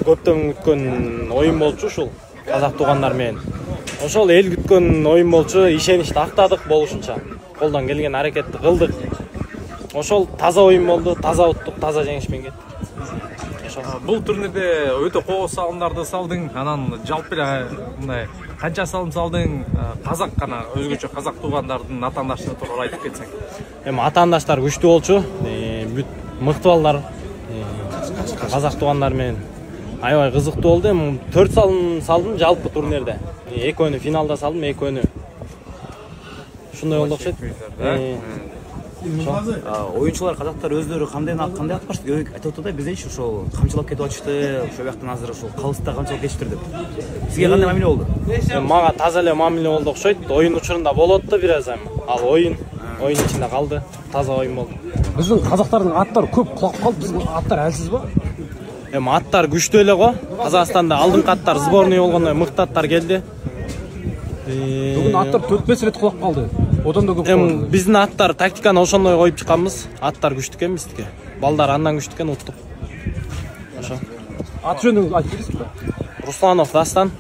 көптөн күткөн оюн болчу ушул казак туугандар менен. Ошол эл күткөн оюн болчу, ишеничти актадык болушунча. Колдон келген аракетти кылдык. Ошол таза оюн болду, таза уттук, таза жеңишмен кеттик. Бул турнирде өтө кооз салымдарды салдың, анан жалпы эле мындай канча салым салдың, казак гана өзгөчө казак туугандардын атаандаштары тууралуу айтып кетсең. Эми атаандаштар күчтүү болчу, бүт мыкты балдар, казак туугандар менен аябай кызыктуу болду. Эми 4 салым салдым жалпы турнирде. Экөөнү финалда салдым, экөөнү ушундай болду окшойт. Оюнчулар казактар өздөрү кандай атпашты айтып атты да, бизденчи ошол камчылап кетип атышты, ошол жактан азыр ошол калыста камчылап кетиптир деп. Сизге кандай мамиле болду? Мага таза эле мамиле болду окшойт. Оюн учурунда болот да бир аз эми. Ал оюн ичинде калды. Таза оюн болду. Биздин казактардын аттары көп кулап калды. Биздин аттар әлсиз ба? Эми аттар күчтүү эле го. Казакстанда алдыңкы аттар сборный болгондой мыкты аттар келди. Бүгүн аттар 4-5 рет кулап калды. Одан да көп калды. Биздин аттар тактиканы ошондой коюп чыкканбыз. Аттар күчтүү экен биздики. Балдар андан күчтүү экен, уттук. Ошо. Ат жөнүңүздү айтып бересизби? Русланов Дастан.